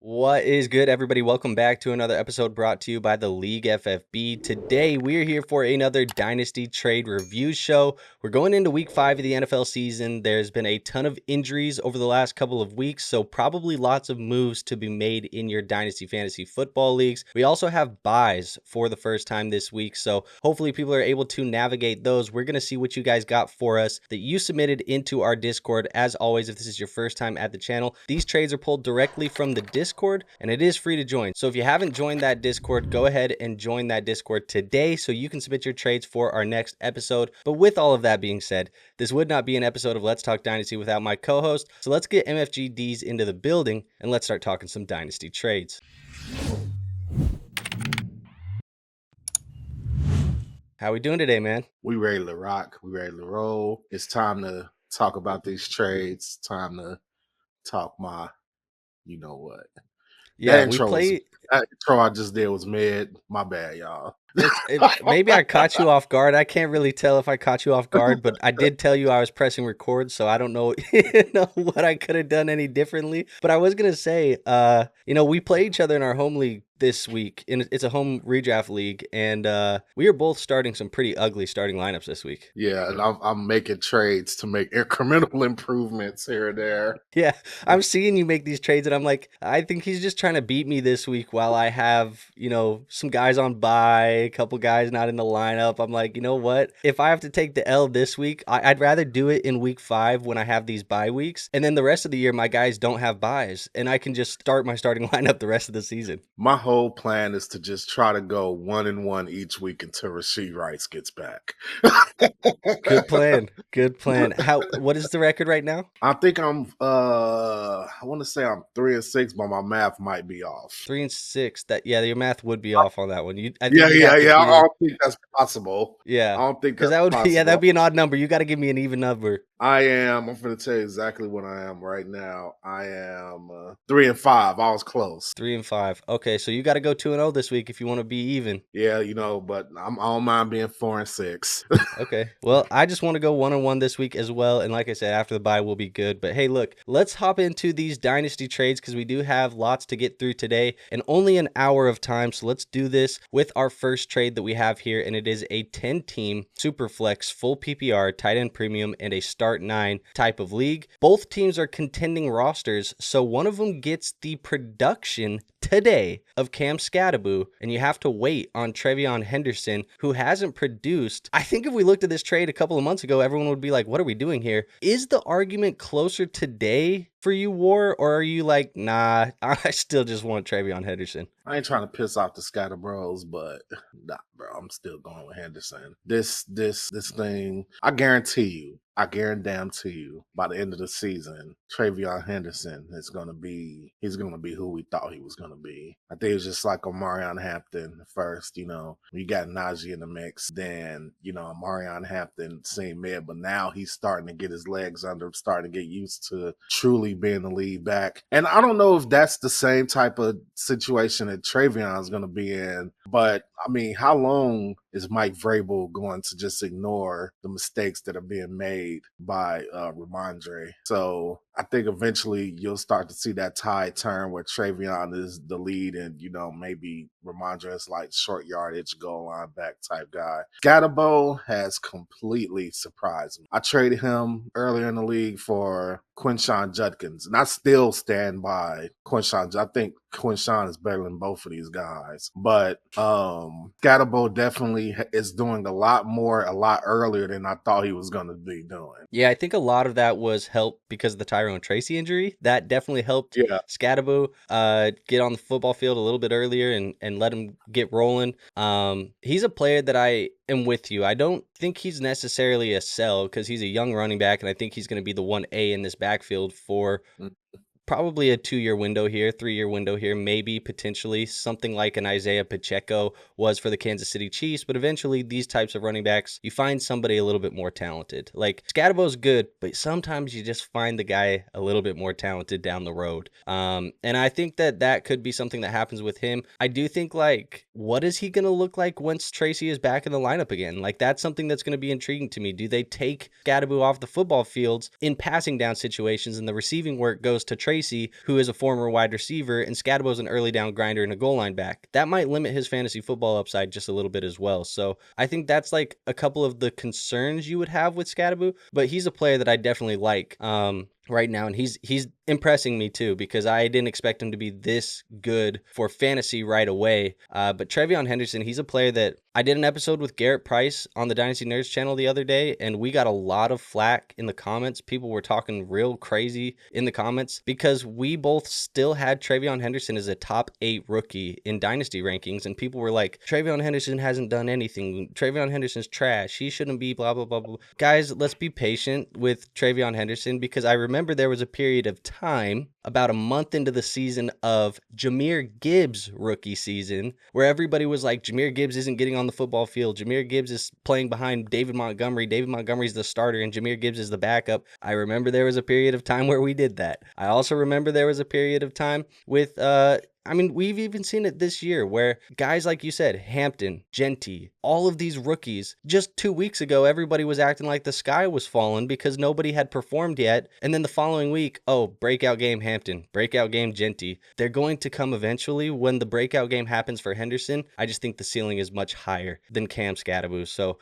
What is good, everybody? Welcome back to another episode brought to you by the League FFB. Today, we're here for another Dynasty trade review show. We're going into week 5 of the NFL season. There's been a ton of injuries over the last couple of weeks, so probably lots of moves to be made in your Dynasty Fantasy Football leagues. We also have buys for the first time this week, so hopefully people are able to navigate those. We're going to see what you guys got for us that you submitted into our Discord. As always, if this is your first time at the channel, these trades are pulled directly from the Discord, and it is free to join. So if you haven't joined that Discord, go ahead and join that Discord today so you can submit your trades for our next episode. But with all of that being said, this would not be an episode of Let's Talk Dynasty without my co-host. So let's get MFGDs into the building and let's start talking some Dynasty trades. How we doing today, man? We ready to rock. We ready to roll. It's time to talk about these trades. Time to talk my, you know what. Yeah, that intro I just did was mid. My bad, y'all. Maybe I caught you off guard. I can't really tell if I caught you off guard, but I did tell you I was pressing record, so I don't know, what I could have done any differently. But I was gonna say, we play each other in our home league this week, and it's a home redraft league, and we are both starting some pretty ugly starting lineups this week. Yeah, and I'm making trades to make incremental improvements here and there. Yeah, I'm seeing you make these trades, and I'm like, I think he's just trying to beat me this week while I have, some guys on bye, a couple guys not in the lineup. I'm like, you know what? If I have to take the L this week, I'd rather do it in week 5 when I have these bye weeks, and then the rest of the year, my guys don't have buys, and I can just start my starting lineup the rest of the season. My whole plan is to just try to go 1-1 each week until Rashid Rice gets back. Good plan. Good plan. What is the record right now? I think I'm I want to say I'm 3-6, but my math might be off. 3-6. Your math would be off on that one. I don't think that's possible. Yeah, I don't think because that'd be an odd number. You got to give me an even number. I'm going to tell you exactly what I am right now. I am 3-5. I was close. 3-5. Okay, so you got to go 2-0 this week if you want to be even. Yeah, but I don't mind being 4-6. Okay, well, I just want to go 1-1 this week as well, and like I said, after the bye we'll be good. But hey, look, let's hop into these dynasty trades because we do have lots to get through today and only an hour of time. So let's do this with our first trade that we have here, and it is a 10-team Superflex full PPR tight end premium and a start 9 type of league. Both teams are contending rosters, so one of them gets the production today of Cam Skattebo, and you have to wait on TreVeyon Henderson, who hasn't produced. I think if we looked at this trade a couple of months ago, everyone would be like, what are we doing here? Is the argument closer today for you, War, or are you like, nah, I still just want TreVeyon Henderson? I ain't trying to piss off the Skattebos, but nah, bro, I'm still going with Henderson. This thing, I guarantee you, by the end of the season, TreVeyon Henderson is gonna be who we thought he was gonna be. I think it's just like Omarion Hampton first, you got Najee in the mix, then Omarion Hampton seemed mid, but now he's starting to get his legs under him, starting to get used to truly being the lead back. And I don't know if that's the same type of situation that TreVeyon is gonna be in, but I mean, how long is Mike Vrabel going to just ignore the mistakes that are being made by Ramondre? So I think eventually you'll start to see that tide turn where TreVeyon is the lead and, maybe Ramondre is like short yardage, goal line back type guy. Skattebo has completely surprised me. I traded him earlier in the league for Quentin Judkins, and I still stand by Quentin. I think Quentin is better than both of these guys, but Skattebo definitely is doing a lot more a lot earlier than I thought he was going to be doing. Yeah, I think a lot of that was helped because of the Tyrone Tracy injury. That definitely helped Skattebo get on the football field a little bit earlier and let him get rolling. He's a player that I am with you. I don't think he's necessarily a sell because he's a young running back, and I think he's going to be the 1A in this backfield for probably a 2-year window here, 3-year window here, maybe potentially something like an Isaiah Pacheco was for the Kansas City Chiefs. But eventually these types of running backs, you find somebody a little bit more talented. Like Skattebo's good, but sometimes you just find the guy a little bit more talented down the road. And I think that could be something that happens with him. I do think, like, what is he going to look like once Tracy is back in the lineup again? Like, that's something that's going to be intriguing to me. Do they take Skattebo off the football fields in passing down situations and the receiving work goes to Tracy? Tracy, who is a former wide receiver, and Skattebo's an early down grinder and a goal line back. That might limit his fantasy football upside just a little bit as well. So I think that's like a couple of the concerns you would have with Skattebo, but he's a player that I definitely like. Right now, and he's impressing me too, because I didn't expect him to be this good for fantasy right away. But TreVeyon Henderson, he's a player that I did an episode with Garrett Price on the Dynasty Nerds channel the other day, and we got a lot of flack in the comments. People were talking real crazy in the comments because we both still had TreVeyon Henderson as a top 8 rookie in Dynasty rankings, and people were like, TreVeyon Henderson hasn't done anything. TreVeyon Henderson's trash. He shouldn't be blah, blah, blah, blah. Guys, let's be patient with TreVeyon Henderson, because I remember there was a period of time about a month into the season of Jahmyr Gibbs' rookie season where everybody was like, Jahmyr Gibbs isn't getting on the football field. Jahmyr Gibbs is playing behind David Montgomery. David Montgomery's the starter and Jahmyr Gibbs is the backup. I remember there was a period of time where we did that. I also remember there was a period of time with we've even seen it this year where guys like you said, Hampton, Genty, all of these rookies, just 2 weeks ago, everybody was acting like the sky was falling because nobody had performed yet. And then the following week, breakout game Hampton, breakout game Genty. They're going to come eventually. When the breakout game happens for Henderson, I just think the ceiling is much higher than Cam Skattebo. So,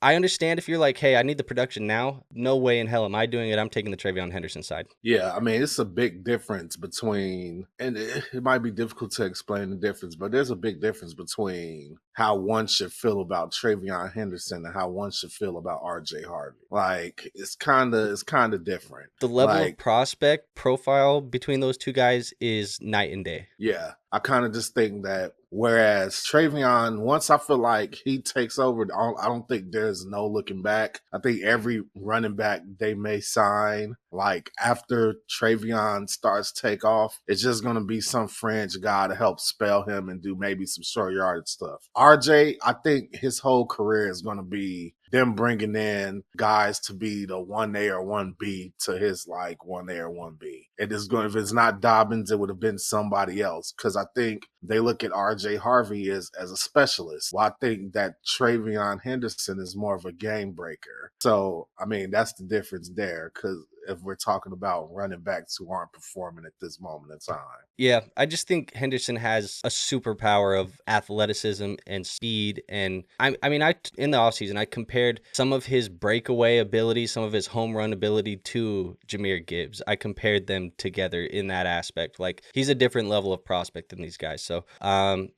I understand if you're like, hey, I need the production now. No way in hell am I doing it. I'm taking the TreVeyon Henderson side. Yeah, I mean, it's a big difference between, and it might be difficult to explain the difference, but there's a big difference between how one should feel about TreVeyon Henderson and how one should feel about RJ Harvey. Like, it's kind of different. The level of prospect profile between those two guys is night and day. Yeah, I kind of just think that whereas TreVeyon, once I feel like he takes over, I don't think there's no looking back. I think every running back they may sign, like after TreVeyon starts take off, it's just going to be some fringe guy to help spell him and do maybe some short yardage stuff. RJ, I think his whole career is going to be them bringing in guys to be the 1A or 1B to his like 1A or 1B. It is going, if it's not Dobbins, it would have been somebody else. Because I think they look at RJ Harvey as a specialist. Well, I think that TreVeyon Henderson is more of a game breaker. So, I mean, that's the difference there. Because if we're talking about running backs who aren't performing at this moment in time. Yeah, I just think Henderson has a superpower of athleticism and speed. And I in the offseason, I compared some of his breakaway ability, some of his home run ability to Jahmyr Gibbs. I compared them together in that aspect. Like, he's a different level of prospect than these guys. So,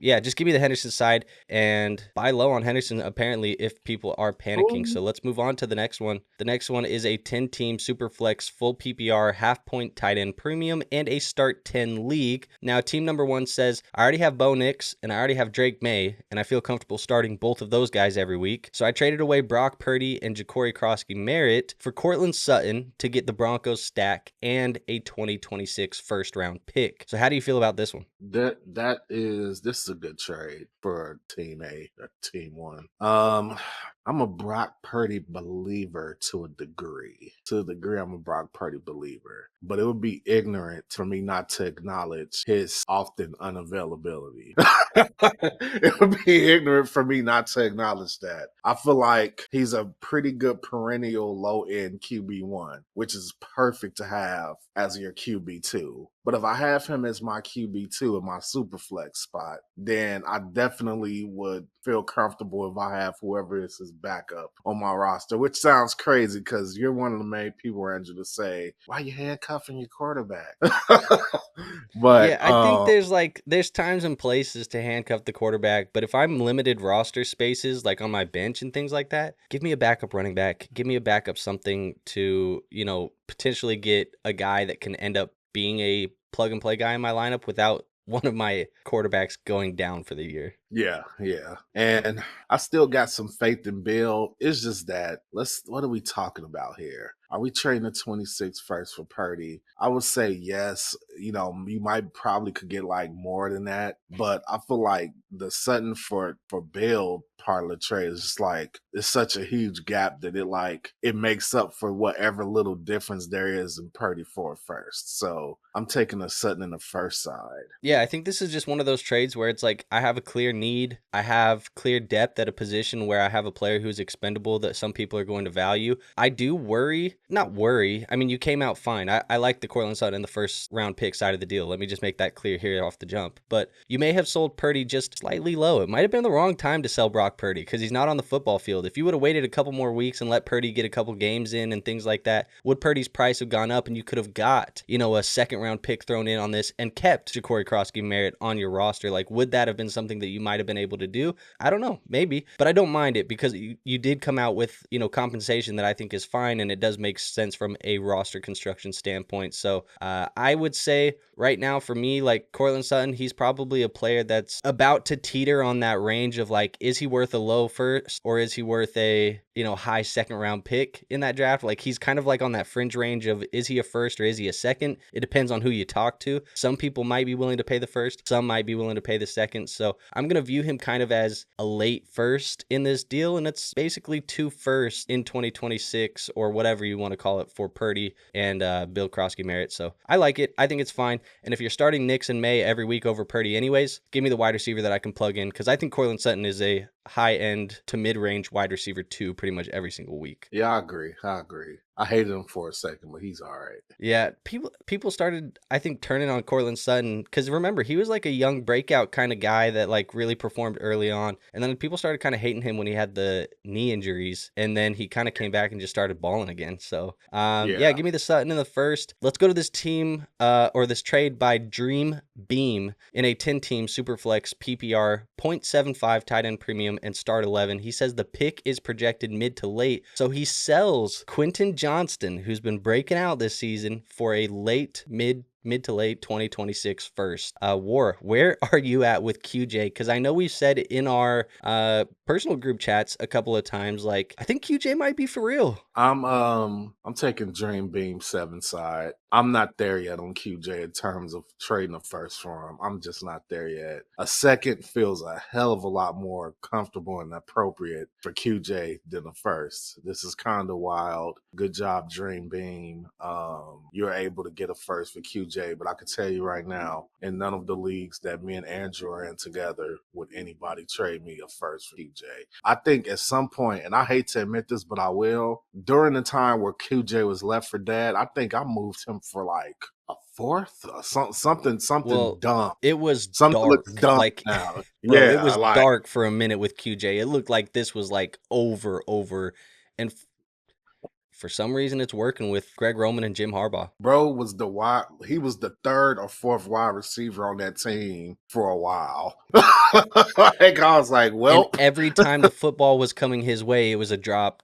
just give me the Henderson side and buy low on Henderson, apparently, if people are panicking. So let's move on to the next one. The next one is a 10-team super flex full PPR half-point tight end premium and a start 10 league. Now, team number 1 says, I already have Bo Nix and I already have Drake May, and I feel comfortable starting both of those guys every week. So I traded away Brock Purdy and Ja'Cory Crosky-Merritt for Courtland Sutton to get the Broncos stack and a 2026 first-round pick. So how do you feel about this one? This is a good trade for Team A or Team 1. I'm a Brock Purdy believer to a degree. To a degree, I'm a Brock Purdy believer. But it would be ignorant for me not to acknowledge his often unavailability. It would be ignorant for me not to acknowledge that. I feel like he's a pretty good perennial low-end QB1, which is perfect to have as your QB2. But if I have him as my QB2 in my super flex spot, then I definitely would feel comfortable if I have whoever is his backup on my roster, which sounds crazy because you're one of the main people, Andrew, to say, why are you handcuffing your quarterback? But yeah, I think there's times and places to handcuff the quarterback, but if I'm limited roster spaces, like on my bench and things like that, give me a backup running back, give me a backup something to, potentially get a guy that can end up being a plug and play guy in my lineup without one of my quarterbacks going down for the year. Yeah. And I still got some faith in Bill. It's just that, what are we talking about here? Are we trading the 26 first for Purdy? I would say yes. You probably could get like more than that. But I feel like the Sutton for Bill part of the trade. It's just like it's such a huge gap that it makes up for whatever little difference there is in Purdy for a first. So I'm taking a Sutton in the first side. Yeah, I think this is just one of those trades where it's like I have a clear need. I have clear depth at a position where I have a player who's expendable that some people are going to value. I do not worry. I mean, you came out fine. I like the Courtland Sutton in the first round pick side of the deal. Let me just make that clear here off the jump. But you may have sold Purdy just slightly low. It might have been the wrong time to sell Brock Purdy because he's not on the football field. If you would have waited a couple more weeks and let Purdy get a couple games in and things like that, would Purdy's price have gone up and you could have got, a second round pick thrown in on this and kept Ja'Cory Crosby-Merritt on your roster? Like, would that have been something that you might have been able to do? I don't know, maybe, but I don't mind it because you did come out with, compensation that I think is fine, and it does make sense from a roster construction standpoint. So I would say right now for me, like Courtland Sutton, he's probably a player that's about to teeter on that range of like, is he worth a low first or is he worth a, high second round pick in that draft? Like he's kind of like on that fringe range of, is he a first or is he a second? It depends on who you talk to. Some people might be willing to pay the first, some might be willing to pay the second. So I'm going to view him kind of as a late first in this deal. And it's basically 2 firsts in 2026 or whatever you want to call it for Purdy and Bill Crosby-Merritt. So I like it. I think it's fine. And if you're starting Nix and May every week over Purdy anyways, give me the wide receiver that I can plug in because I think Courtland Sutton is a high-end to mid-range wide receiver 2 pretty much every single week. Yeah, I agree. I hated him for a second, but he's all right. Yeah, people started, I think, turning on Courtland Sutton because remember, he was like a young breakout kind of guy that like really performed early on. And then people started kind of hating him when he had the knee injuries. And then he kind of came back and just started balling again. So, yeah, give me the Sutton in the first. Let's go to this team or this trade by Dream Beam in a 10-team Superflex PPR 0.75 tight end premium and start 11. He says the pick is projected mid to late. So he sells Quentin Johnston, who's been breaking out this season, for a mid to late 2026 first. War, where are you at with QJ? Because I know we've said in our personal group chats a couple of times, like, I think QJ might be for real. I'm taking Dream Beam 7 side. I'm not there yet on QJ in terms of trading a first for him. I'm just not there yet. A second feels a hell of a lot more comfortable and appropriate for QJ than a first. This is kind of wild. Good job, Dream Beam. You're able to get a first for QJ, but I can tell you right now, in none of the leagues that me and Andrew are in together would anybody trade me a first for QJ. I think at some point, and I hate to admit this, but I will, during the time where QJ was left for dead, I think I moved him for like a fourth or something dumb. It was something dark. Dumb like, now. Bro, yeah, it was dark for a minute with QJ. It looked like this was like over, and for some reason, it's working with Greg Roman and Jim Harbaugh. Bro was he was the third or fourth wide receiver on that team for a while. Like, I was like, well. And every time the football was coming his way, it was a drop.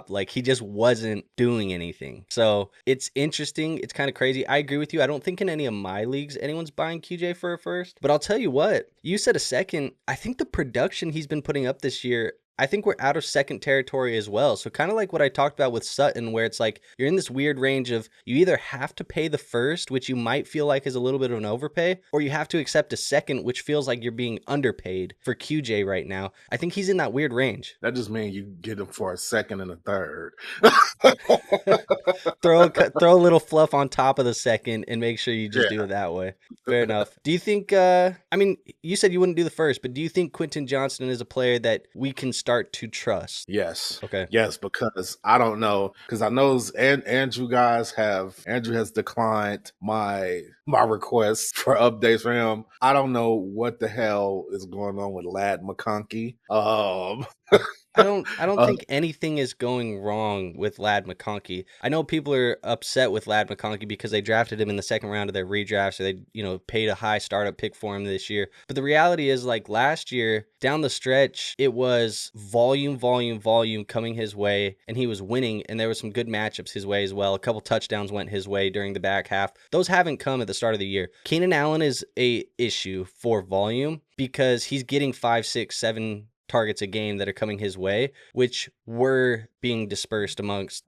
Like, he just wasn't doing anything. So it's interesting. It's kind of crazy. I agree with you. I don't think in any of my leagues anyone's buying QJ for a first. But I'll tell you what, you said a second. I think the production he's been putting up this year, I think we're out of second territory as well. So kind of like what I talked about with Sutton, where it's like you're in this weird range of you either have to pay the first, which you might feel like is a little bit of an overpay, or you have to accept a second, which feels like you're being underpaid for QJ right now. I think he's in that weird range. That just means you get him for a second and a third. throw a little fluff on top of the second and make sure you just do it that way. Fair enough. Do you think, I mean, you said you wouldn't do the first, but do you think Quentin Johnston is a player that we can start to trust? Yes. Okay. Yes, because I don't know, because I know Andrew has declined my request for updates for him. I don't know what the hell is going on with Lad McConkey. I don't think anything is going wrong with Lad McConkey. I know people are upset with Lad McConkey because they drafted him in the second round of their redraft, so they, paid a high startup pick for him this year. But the reality is, like last year, down the stretch, it was volume coming his way, and he was winning, and there was some good matchups his way as well. A couple touchdowns went his way during the back half. Those haven't come at the start of the year. Keenan Allen is a issue for volume because he's getting 5, 6, 7 targets a game that are coming his way, which were being dispersed amongst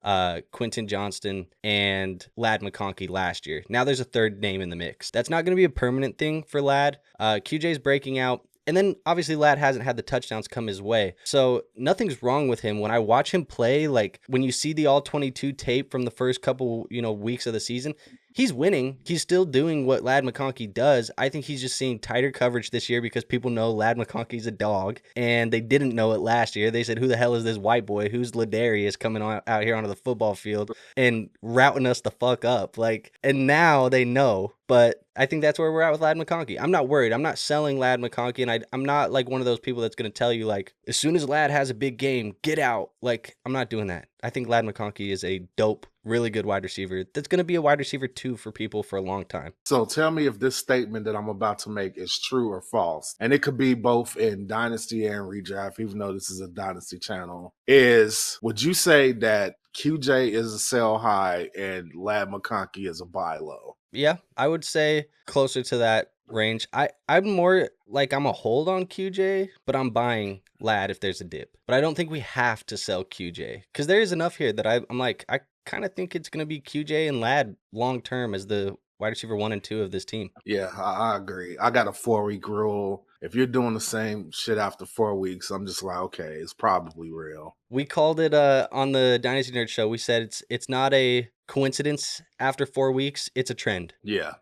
Quentin Johnston and Lad McConkey last year. Now there's a third name in the mix. That's not going to be a permanent thing for Lad. QJ's breaking out. And then obviously Lad hasn't had the touchdowns come his way. So nothing's wrong with him. When I watch him play, like when you see the all 22 tape from the first couple, weeks of the season, he's winning. He's still doing what Ladd McConkey does. I think he's just seeing tighter coverage this year because people know Ladd McConkey's a dog, and they didn't know it last year. They said, who the hell is this white boy? Who's Ladarius coming out here onto the football field and routing us the fuck up? And now they know. But I think that's where we're at with Ladd McConkey. I'm not worried. I'm not selling Ladd McConkey, and I'm not like one of those people that's going to tell you, like, as soon as Ladd has a big game, get out. Like, I'm not doing that. I think Ladd McConkey is a dope, really good wide receiver that's going to be a wide receiver 2 for people for a long time. So tell me if this statement that I'm about to make is true or false. And it could be both in Dynasty and Redraft, even though this is a Dynasty channel. Would you say that QJ is a sell high and Ladd McConkey is a buy low? Yeah, I would say closer to that range. I'm more like I'm a hold on QJ, but I'm buying Ladd if there's a dip. But I don't think we have to sell QJ because there is enough here that I'm like, I kind of think it's going to be QJ and Ladd long term as the wide receiver 1 and 2 of this team. Yeah, I agree. I got a 4-week rule. If you're doing the same shit after 4 weeks, I'm just like, okay, it's probably real. We called it on the Dynasty Nerd Show. We said it's not a coincidence after 4 weeks. It's a trend. Yeah.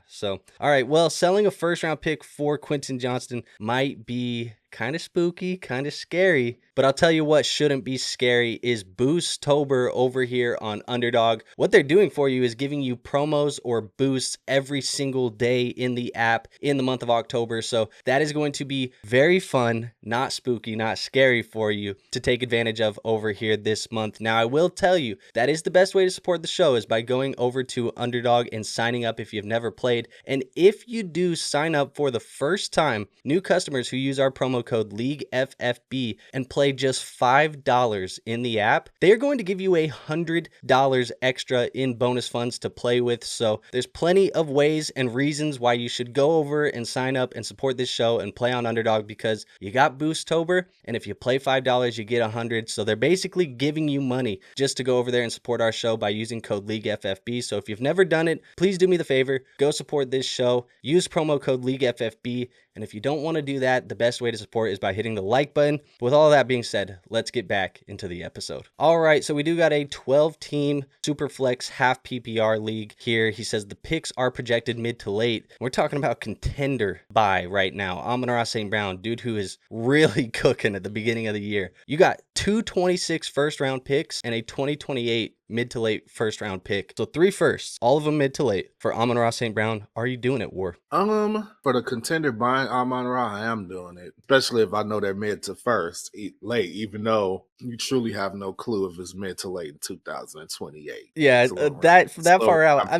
So, all right. Well, selling a first-round pick for Quentin Johnston might be kind of spooky, kind of scary. But I'll tell you what shouldn't be scary is Boostober over here on Underdog. What they're doing for you is giving you promos or boosts every single day in the app in the month of October. So that is going to be very fun, not spooky, not scary for you to take advantage of over here this month. Now, I will tell you that is the best way to support the show is by going over to Underdog and signing up if you've never played. And if you do sign up for the first time, new customers who use our promo code LEAGUEFFB and play just $5 in the app, they're going to give you $100 extra in bonus funds to play with. So there's plenty of ways and reasons why you should go over and sign up and support this show and play on Underdog because you got Boostober, and if you play $5, you get $100. So they're basically giving you money just to go over there and support our show by using code LEAGUEFFB. So if you've never done it, please do me the favor, go support this show, use promo code LEAGUEFFB. And if you don't want to do that, the best way to support is by hitting the like button. With all that being said, let's get back into the episode. All right, so we do got a 12-team Superflex half PPR league here. He says the picks are projected mid to late. We're talking about contender buy right now. Amon-Ra St. Brown, dude who is really cooking at the beginning of the year. You got 226 first-round picks and a 2028 mid to late first round pick. So 3 firsts, all of them mid to late for Amon-Ra St. Brown. Are you doing it, War? For the contender buying Amon-Ra, I am doing it. Especially if I know they're mid to late, even though you truly have no clue if it's mid to late in 2028. Yeah, that far out.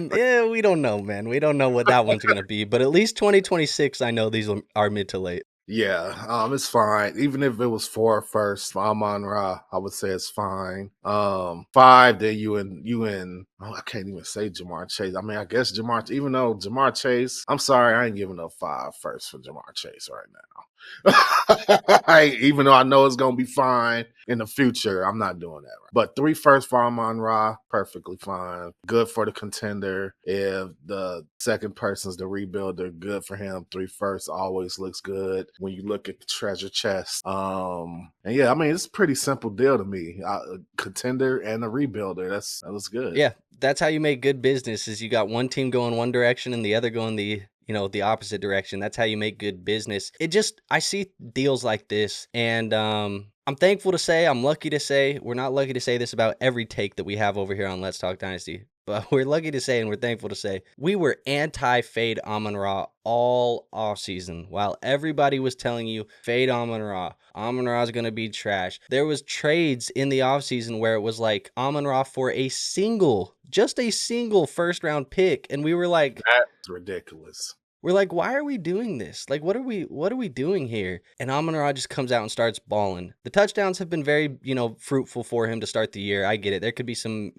We don't know, man. We don't know what that one's going to be. But at least 2026, I know these are mid to late. Yeah, it's fine. Even if it was 4 first for Amon-Ra, I would say it's fine. 5, then you in I can't even say Jamar Chase. I mean, I guess even though Jamar Chase, I'm sorry, I ain't giving up 5 first for Jamar Chase right now. Even though I know it's gonna be fine in the future, I'm not doing that. Right? But 3 first for Amon-Ra, perfectly fine. Good for the contender. If the second person's the rebuilder, good for him. 3 first always looks good when you look at the treasure chest. And yeah, I mean it's a pretty simple deal to me. A contender and a rebuilder. That looks good. Yeah, that's how you make good business. Is you got one team going one direction and the other going the opposite direction. That's how you make good business. I see deals like this, and I'm thankful to say, I'm lucky to say, we're not lucky to say this about every take that we have over here on Let's Talk Dynasty, but we're lucky to say, and we're thankful to say, we were anti-fade Amon-Ra all offseason, while everybody was telling you, fade Amon-Ra. Amon-Ra is going to be trash. There was trades in the offseason where it was like Amon-Ra for just a single first-round pick, and we were like, that's ridiculous. We're like, why are we doing this? Like, what are we doing here? And Amon-Ra just comes out and starts balling. The touchdowns have been very, fruitful for him to start the year. I get it. There could be some,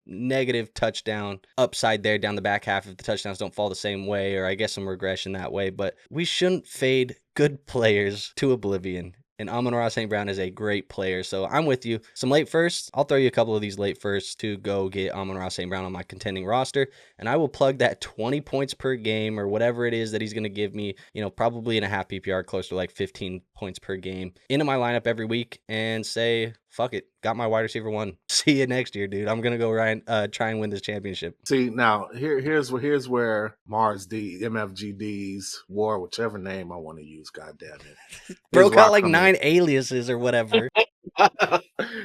negative touchdown upside there down the back half if the touchdowns don't fall the same way, or I guess some regression that way. But we shouldn't fade good players to oblivion. And Amon-Ra St. Brown is a great player. So I'm with you. Some late firsts. I'll throw you a couple of these late firsts to go get Amon-Ra St. Brown on my contending roster. And I will plug that 20 points per game or whatever it is that he's going to give me, probably in a half PPR, close to like 15 points per game into my lineup every week and say, fuck it. Got my wide receiver one. See you next year, dude. I'm going to go try and win this championship. See, now here's where Mars D, MFGD's war, whichever name I want to use, god damn it. Bro got like 9 aliases or whatever.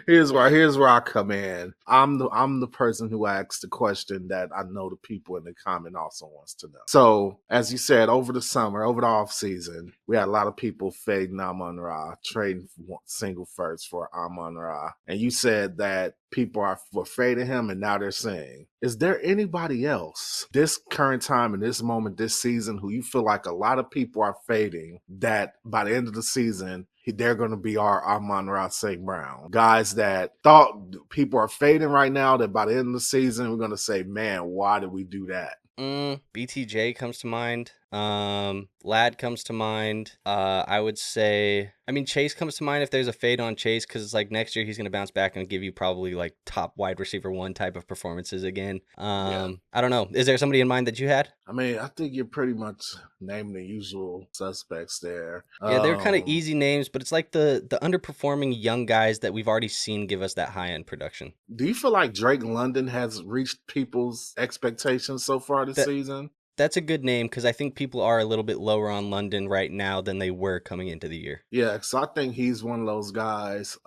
Here's where I come in. I'm the person who asks the question that I know the people in the comment also wants to know. So, as you said, over the summer, over the off season, we had a lot of people fading Amon-Ra, trading single first for Amon-Ra, and you said that people were fading him, and now they're saying, is there anybody else this current time in this moment this season who you feel like a lot of people are fading that by the end of the season they're going to be our Amon-Ra St. Brown? Guys that thought people are fading right now that by the end of the season we're going to say, man, why did we do that? BTJ comes to mind. Lad comes to mind. I would say, Chase comes to mind if there's a fade on Chase, because it's like next year he's going to bounce back and give you probably like top wide receiver one type of performances again. I don't know. Is there somebody in mind that you had? I think you're pretty much naming the usual suspects there. Yeah, they're kind of easy names, but it's like the underperforming young guys that we've already seen give us that high-end production. Do you feel like Drake London has reached people's expectations so far this season? That's a good name, because I think people are a little bit lower on London right now than they were coming into the year. Yeah, so I think he's one of those guys.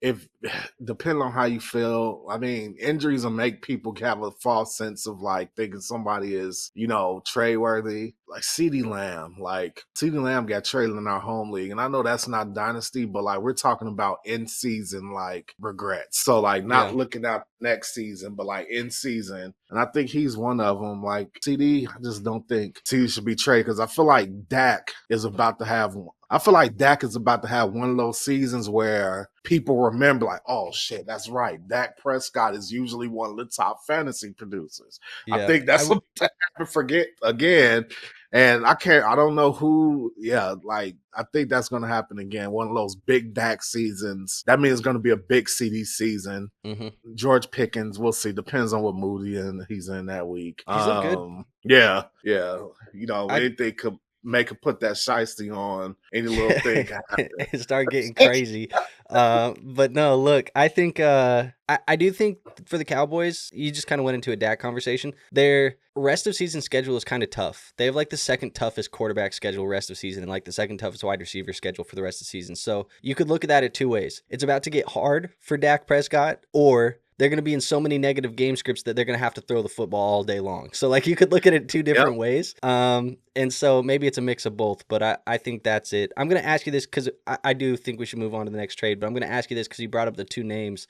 If depending on how you feel, injuries will make people have a false sense of like thinking somebody is, Trey worthy. Like CeeDee Lamb got traded in our home league, and I know that's not Dynasty, but like we're talking about in season like regrets. So like not looking out next season, but like in season, and I think he's one of them. Like CD, I just don't think CD should be traded, because I feel like Dak is about to have one of those seasons where people remember like, oh shit, that's right. Dak Prescott is usually one of the top fantasy producers. Yeah, I think that's what I forget again. And I don't know who, I think that's going to happen again. One of those big Dak seasons. That means it's going to be a big CD season. Mm-hmm. George Pickens, we'll see. Depends on what mood he's in that week. He's good. Yeah. Anything could make him put that shiesty on, any little thing and start getting crazy. But no, look, I think I do think for the Cowboys, you just kind of went into a Dak conversation. Their rest of season schedule is kind of tough. They have like the second toughest quarterback schedule rest of season and like the second toughest wide receiver schedule for the rest of the season. So you could look at that two ways. It's about to get hard for Dak Prescott, or they're going to be in so many negative game scripts that they're going to have to throw the football all day long. So like you could look at it two different ways. And so maybe it's a mix of both, but I think that's it. I'm going to ask you this because I do think we should move on to the next trade, but I'm going to ask you this because you brought up the two names.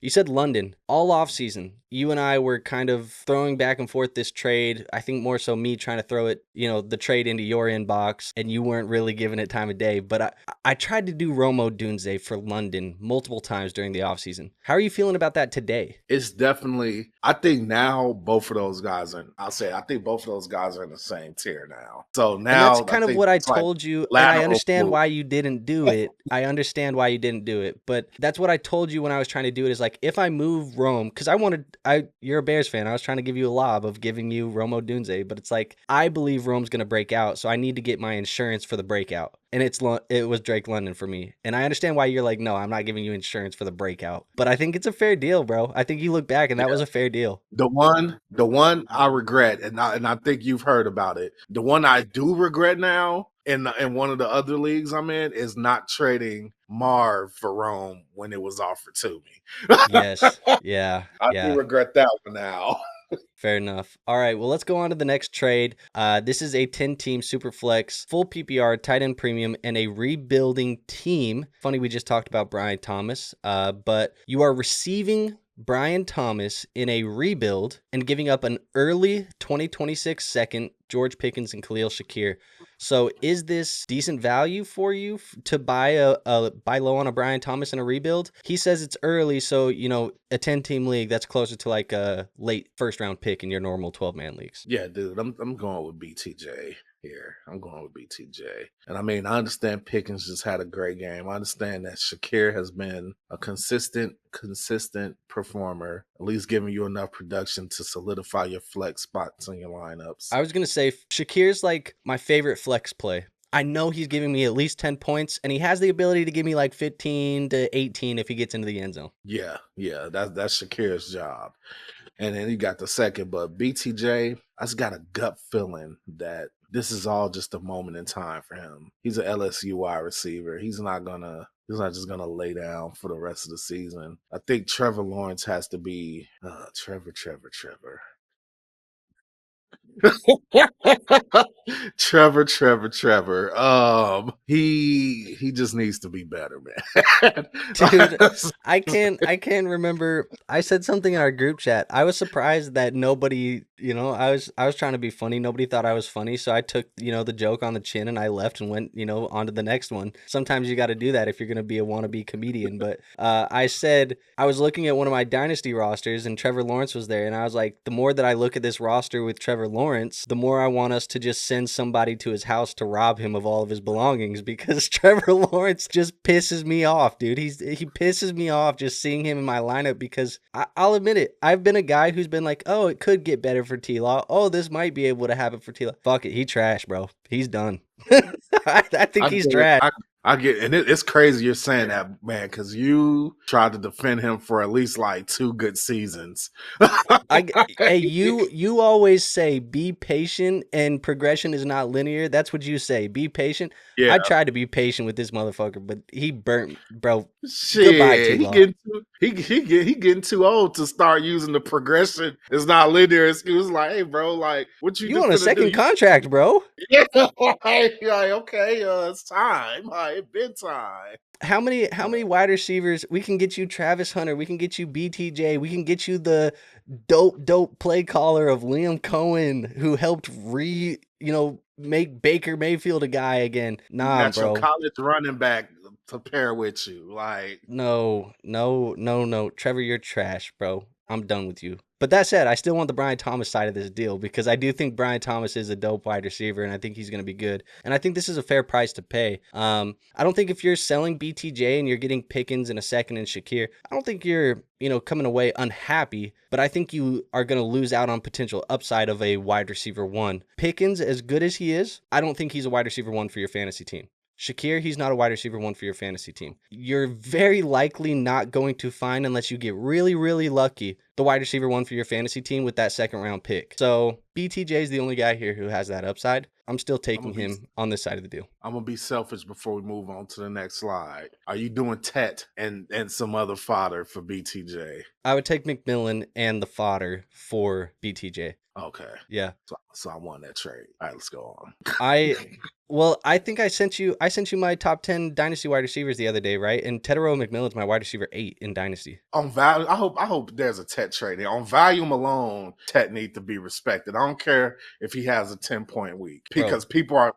You said London. All offseason, you and I were kind of throwing back and forth this trade. I think more so me trying to throw it, the trade into your inbox, and you weren't really giving it time of day. But I tried to do Rome Odunze for London multiple times during the offseason. How are you feeling about that today? It's definitely, I think now both of those guys are, I think both of those guys are in the same tier now. So now and that's kind of what I told you, and I understand why you didn't do it. But that's what I told you when I was trying to do it, is like, if I move Rome, because you're a Bears fan, I was trying to give you a lob of giving you Rome Odunze, but it's like, I believe Rome's going to break out, so I need to get my insurance for the breakout. And it was Drake London for me. And I understand why you're like, no, I'm not giving you insurance for the breakout. But I think it's a fair deal, bro. I think you look back and that was a fair deal. The one I regret, and I think you've heard about it. The one I do regret now in one of the other leagues I'm in is not trading Marv for Rome when it was offered to me. Yes. Yeah. I do regret that one now. Fair enough. All right, well, let's go on to the next trade. This is a 10-team Superflex, full PPR, tight end premium, and a rebuilding team. Funny, we just talked about Bryant Thomas, but you are receiving Brian Thomas in a rebuild and giving up an early 2026 second, George Pickens and Khalil Shakir. So is this decent value for you to buy buy low on a Brian Thomas in a rebuild? He says it's early, so a 10-team league that's closer to like a late first round pick in your normal 12-man leagues. Yeah, dude, I'm going with BTJ here. I'm going with BTJ. And I mean, I understand Pickens just had a great game. I understand that Shakir has been a consistent performer, at least giving you enough production to solidify your flex spots in your lineups. I was going to say Shakir's like my favorite flex play. I know he's giving me at least 10 points, and he has the ability to give me like 15 to 18 if he gets into the end zone. Yeah, that's Shakir's job. And then you got the second, but BTJ, I just got a gut feeling that this is all just a moment in time for him. He's an LSU wide receiver. He's not just gonna lay down for the rest of the season. I think Trevor Lawrence has to be Trevor. Trevor. He just needs to be better, man. Dude, I can't remember. I said something in our group chat. I was surprised that nobody, I was trying to be funny. Nobody thought I was funny, so I took, the joke on the chin and I left and went, on to the next one. Sometimes you got to do that if you're going to be a wannabe comedian. But I said I was looking at one of my Dynasty rosters and Trevor Lawrence was there, and I was like, the more that I look at this roster with Trevor Lawrence, the more I want us to just send somebody to his house to rob him of all of his belongings, because Trevor Lawrence just pisses me off, dude. He pisses me off just seeing him in my lineup, because I'll admit it. I've been a guy who's been like, oh, it could get better for T-Law. Oh, this might be able to happen for T-Law. Fuck it. He trash, bro. He's done. I think he's trash. I get, and it's crazy you're saying that, man, because you tried to defend him for at least like 2 good seasons. Hey, you always say be patient and progression is not linear. That's what you say. Be patient. Yeah. I tried to be patient with this motherfucker, but he burnt, bro. Shit, goodbye, he getting too old to start using the progression. It's not linear. It's like, hey, bro, like what you on a second contract, bro? Yeah, like, okay, it's time. It's been time. How many wide receivers? We can get you Travis Hunter. We can get you BTJ. We can get you the dope play caller of Liam Cohen, who helped make Baker Mayfield a guy again. Nah, you got bro. Your college running back to pair with you. Like, no. Trevor, you're trash, bro. I'm done with you. But that said, I still want the Brian Thomas side of this deal, because I do think Brian Thomas is a dope wide receiver, and I think he's going to be good. And I think this is a fair price to pay. I don't think if you're selling BTJ and you're getting Pickens in a second and Shakir, I don't think you're, coming away unhappy, but I think you are going to lose out on potential upside of a wide receiver 1. Pickens, as good as he is, I don't think he's a wide receiver 1 for your fantasy team. Shakir, he's not a wide receiver 1 for your fantasy team. You're very likely not going to find, unless you get really, really lucky, the wide receiver 1 for your fantasy team with that second round pick. So BTJ is the only guy here who has that upside. I'm still taking him on this side of the deal. I'm going to be selfish before we move on to the next slide. Are you doing Tet and some other fodder for BTJ? I would take McMillan and the fodder for BTJ. Okay. Yeah. So I won that trade. All right, let's go on. I think I sent you my top 10 Dynasty wide receivers the other day, right? And Tedero McMillan's my wide receiver 8 in Dynasty. On value, I hope there's a Tet trade there. On volume alone, Tet needs to be respected. I don't care if he has a 10-point week, because people are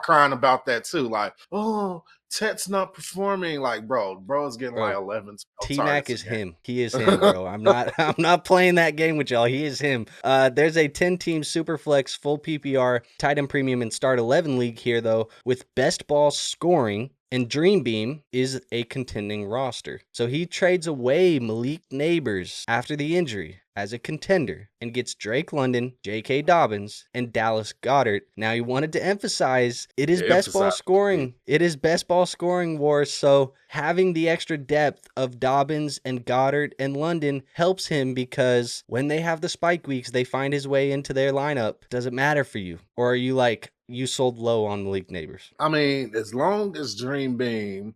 crying about that too. Like, oh, Tet's not performing. Like, bro's getting like 11. T-Mac is him. He is him, bro. I'm not playing that game with y'all. He is him. There's a 10-team Superflex full PPR tight end premium and start 11 league here, though, with best ball scoring. And Dreambeam is a contending roster. So he trades away Malik Nabers after the injury as a contender and gets Drake London, J.K. Dobbins, and Dallas Goedert. Now, he wanted to emphasize it is best ball scoring. It is best ball scoring wars. So having the extra depth of Dobbins and Goddard and London helps him, because when they have the spike weeks, they find his way into their lineup. Does it matter for you? Or are you like, you sold low on Malik Nabers? I mean, as long as Dreambeam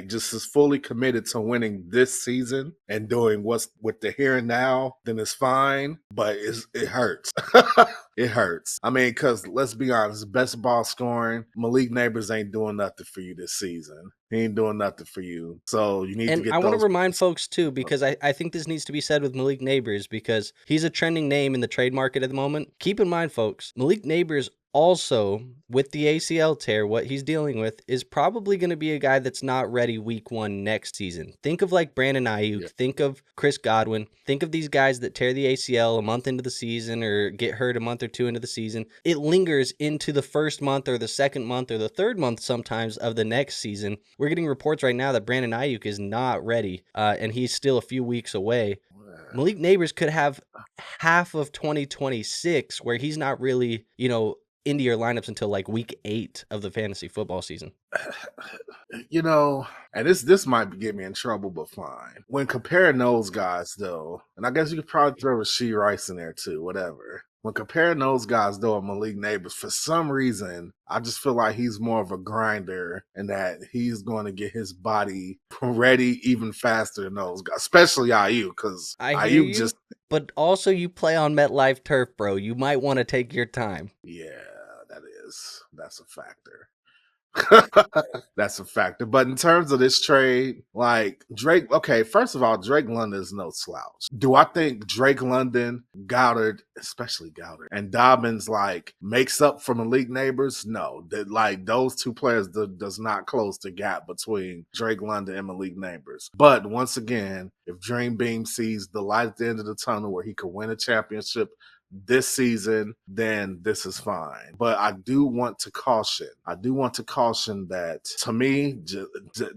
just is fully committed to winning this season and doing what's with the here and now, then it's fine. But it hurts. It hurts. I mean, because let's be honest, best ball scoring, Malik Nabers ain't doing nothing for you this season. He ain't doing nothing for you. So you need to And get I want to those. remind folks too, because I think this needs to be said with Malik Nabers, because he's a trending name in the trade market at the moment. Keep in mind, folks, Malik Nabers also, with the ACL tear, what he's dealing with is probably going to be a guy that's not ready week 1 next season. Think of like Brandon Ayuk, Yeah. think of Chris Godwin, think of these guys that tear the ACL a month into the season or get hurt a month or two into the season. It lingers into the first month or the second month or the third month sometimes of the next season. We're getting reports right now that Brandon Ayuk is not ready, and he's still a few weeks away. Malik Nabers could have half of 2026 where he's not really, into your lineups until like week 8 of the fantasy football season. And this might get me in trouble, but fine. When comparing those guys, though, and I guess you could probably throw Rasheed Rice in there too, whatever. When comparing those guys, though, and Malik Nabers, for some reason, I just feel like he's more of a grinder and that he's going to get his body ready even faster than those guys, especially IU, because I hear you, just... but also you play on MetLife turf, bro. You might want to take your time. Yeah, that's a factor. That's a factor. But in terms of this trade, like Drake, okay, first of all, Drake London is no slouch. Do I think Drake London, Goddard, especially Goddard, and Dobbins like makes up for Malik Nabers? No, that like those two players does not close the gap between Drake London and Malik Nabers. But once again, if Dream Beam sees the light at the end of the tunnel where he could win a championship this season, then this is fine. But I do want to caution that, to me,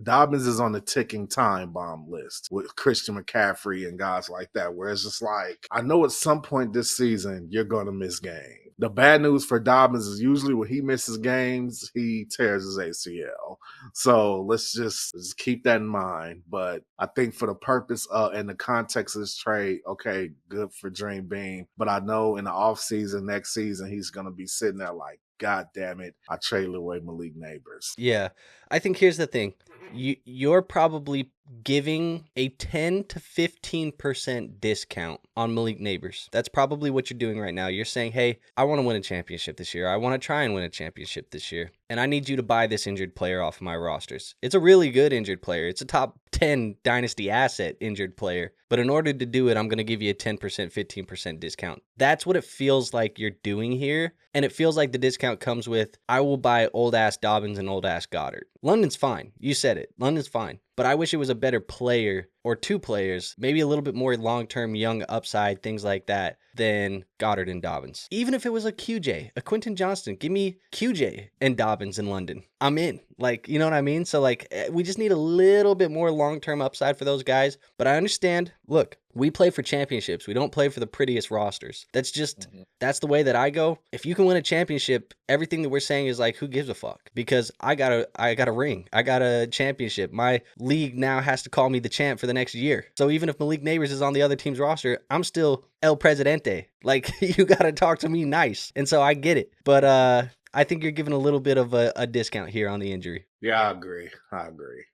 Dobbins is on the ticking time bomb list with Christian McCaffrey and guys like that, where it's just like, I know at some point this season you're going to miss games. The bad news for Dobbins is usually when he misses games, he tears his ACL. So let's just keep that in mind. But I think for the purpose and the context of this trade, okay, good for Dream Beam. But I know in the offseason, next season, he's going to be sitting there like, God damn it, I traded away Malik Nabers. Yeah, I think here's the thing. You're probably giving a 10 to 15% discount on Malik Nabers. That's probably what you're doing right now. You're saying, hey, I want to win a championship this year. I want to try and win a championship this year. And I need you to buy this injured player off of my rosters. It's a really good injured player. It's a top 10 dynasty asset injured player. But in order to do it, I'm going to give you a 10%, 15% discount. That's what it feels like you're doing here. And it feels like the discount comes with, I will buy old-ass Dobbins and old-ass Goddard. London's fine. You said it. London's fine. But I wish it was a better player or two players, maybe a little bit more long-term young upside, things like that, than Goddard and Dobbins. Even if it was a QJ, a Quentin Johnston, give me QJ and Dobbins in London. I'm in. Like, you know what I mean? So, like, we just need a little bit more long-term upside for those guys. But I understand, look, we play for championships. We don't play for the prettiest rosters. That's just, that's the way that I go. If you can win a championship, everything that we're saying is like, who gives a fuck? Because I got a ring. I got a championship. My league now has to call me the champ for the next year. So even if Malik Nabers is on the other team's roster, I'm still El Presidente. Like, you got to talk to me nice. And so I get it. But I think you're giving a little bit of a discount here on the injury. Yeah, I agree.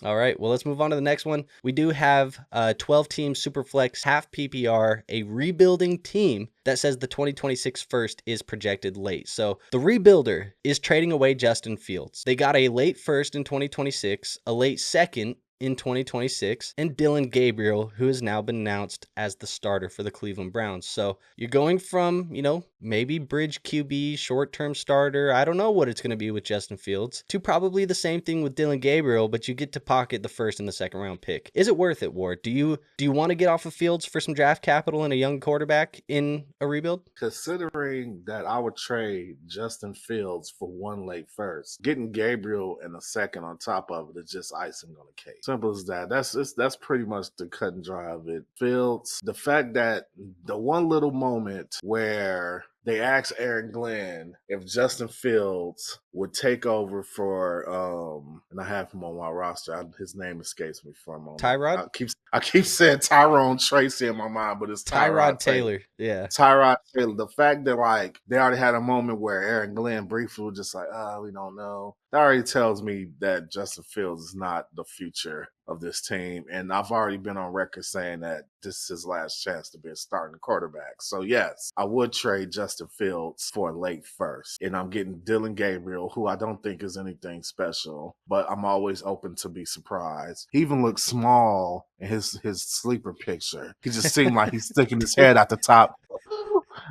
All right, well, let's move on to the next one. We do have 12-team Superflex, half PPR, a rebuilding team that says the 2026 first is projected late. So the rebuilder is trading away Justin Fields. They got a late first in 2026, a late second in 2026, and Dillon Gabriel, who has now been announced as the starter for the Cleveland Browns. So you're going from, maybe bridge QB, short-term starter, I don't know what it's going to be with Justin Fields, to probably the same thing with Dillon Gabriel, but you get to pocket the first and the second round pick. Is it worth it, Ward? Do you want to get off of Fields for some draft capital and a young quarterback in a rebuild? Considering that I would trade Justin Fields for one late first, getting Gabriel and a second on top of it is just icing on the cake. Simple as that. That's pretty much the cut and dry of it. Fields, the fact that the one little moment where they asked Aaron Glenn if Justin Fields would take over for, and I have him on my roster. His name escapes me for a moment. Tyrod? I keep saying Tyrone Tracy in my mind, but it's Tyrod Taylor. Yeah. Tyrod Taylor. The fact that like they already had a moment where Aaron Glenn briefly was just like, we don't know. That already tells me that Justin Fields is not the future of this team. And I've already been on record saying that this is his last chance to be a starting quarterback. So yes, I would trade Justin Fields for a late first. And I'm getting Dillon Gabriel, who I don't think is anything special, but I'm always open to be surprised. He even looks small in his sleeper picture. He just seemed like he's sticking his head out the top.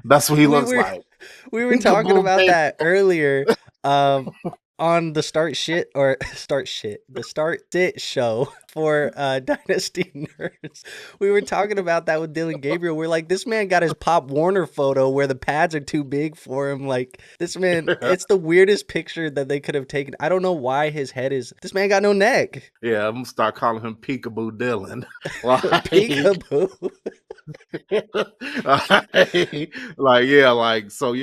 That's what he looks like. We were talking about that earlier. On the start sit show for Dynasty Nerds. We were talking about that with Dillon Gabriel. We're like, this man got his Pop Warner photo where the pads are too big for him. Like, this man, it's the weirdest picture that they could have taken. I don't know why his head is, this man got no neck. Yeah, I'm gonna start calling him Peekaboo Dillon. Peekaboo.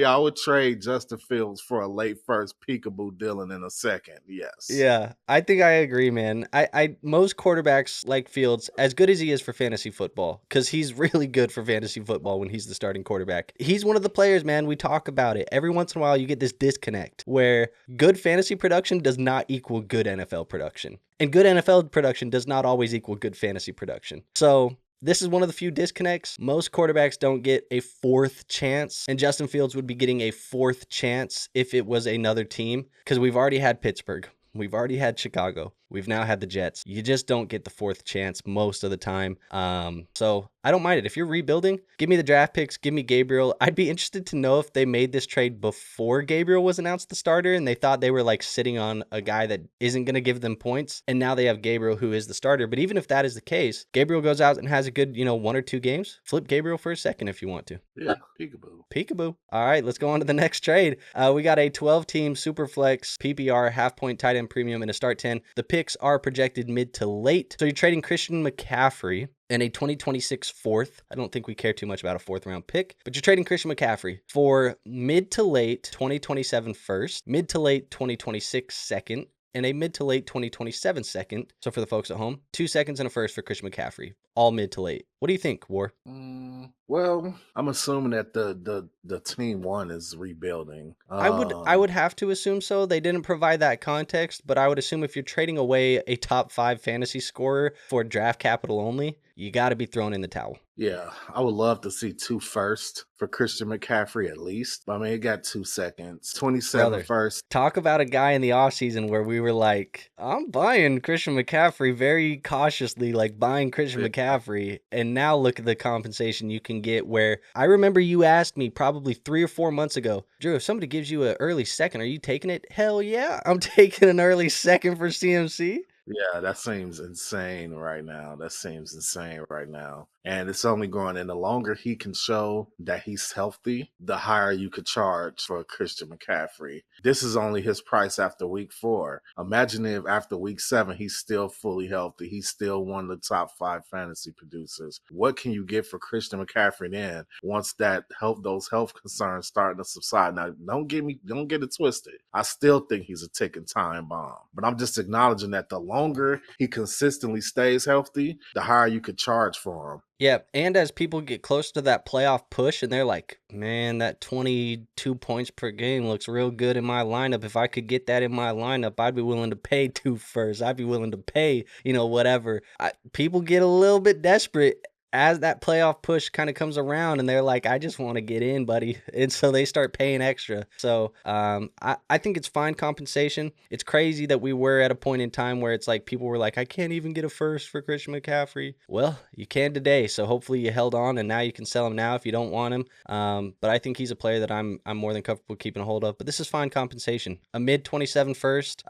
I would trade Justin Fields for a late first, Peekaboo Dillon in a second. Yes. Yeah, I think I agree, man. I most quarterbacks like Fields, as good as he is for fantasy football, because he's really good for fantasy football when he's the starting quarterback. He's one of the players, man, we talk about it. Every once in a while you get this disconnect where good fantasy production does not equal good NFL production. And good NFL production does not always equal good fantasy production. So this is one of the few disconnects. Most quarterbacks don't get a fourth chance, and Justin Fields would be getting a fourth chance if it was another team, because we've already had Pittsburgh. We've already had Chicago. We've now had the Jets. You just don't get the fourth chance most of the time. So I don't mind it. If you're rebuilding, give me the draft picks. Give me Gabriel. I'd be interested to know if they made this trade before Gabriel was announced the starter and they thought they were like sitting on a guy that isn't going to give them points. And now they have Gabriel, who is the starter. But even if that is the case, Gabriel goes out and has a good, 1 or 2 games. Flip Gabriel for a second if you want to. Yeah, peekaboo. Peekaboo. All right, let's go on to the next trade. We got a 12-team Superflex PPR half-point tight end premium in a start 10. The picks are projected mid to late. So you're trading Christian McCaffrey and a 2026 fourth. I don't think we care too much about a 4th round pick, but you're trading Christian McCaffrey for mid to late 2027 first, mid to late 2026 second, and a mid to late 2027 second. So for the folks at home, 2 seconds and a first for Christian McCaffrey, all mid to late. What do you think, War? Well, I'm assuming that the team one is rebuilding. I would have to assume so. They didn't provide that context, but I would assume if you're trading away a top 5 fantasy scorer for draft capital only, you got to be thrown in the towel. Yeah, I would love to see 2 first for Christian McCaffrey at least. I mean, it got 2 seconds, 27 Brother, first. Talk about a guy in the offseason where we were like, I'm buying Christian McCaffrey very cautiously, like buying Christian McCaffrey. And now look at the compensation you can get, where I remember you asked me probably 3 or 4 months ago, Drew, if somebody gives you an early second, are you taking it? Hell yeah, I'm taking an early second for CMC. Yeah, that seems insane right now. And it's only growing. And the longer he can show that he's healthy, the higher you could charge for Christian McCaffrey. This is only his price after week 4. Imagine if after week 7, he's still fully healthy. He's still one of the top 5 fantasy producers. What can you get for Christian McCaffrey then once those health concerns starting to subside? Now, don't get it twisted. I still think he's a ticking time bomb, but I'm just acknowledging that the longer he consistently stays healthy, the higher you could charge for him. Yeah, and as people get close to that playoff push and they're like, man, that 22 points per game looks real good in my lineup. If I could get that in my lineup, I'd be willing to pay 2 firsts. I'd be willing to pay, whatever. People get a little bit desperate as that playoff push kind of comes around and they're like, I just want to get in, buddy. And so they start paying extra. So I think it's fine compensation. It's crazy that we were at a point in time where it's like people were like, I can't even get a first for Christian McCaffrey. Well, you can today. So hopefully you held on and now you can sell him now if you don't want him. But I think he's a player that I'm more than comfortable keeping a hold of. But this is fine compensation. A mid-27 first,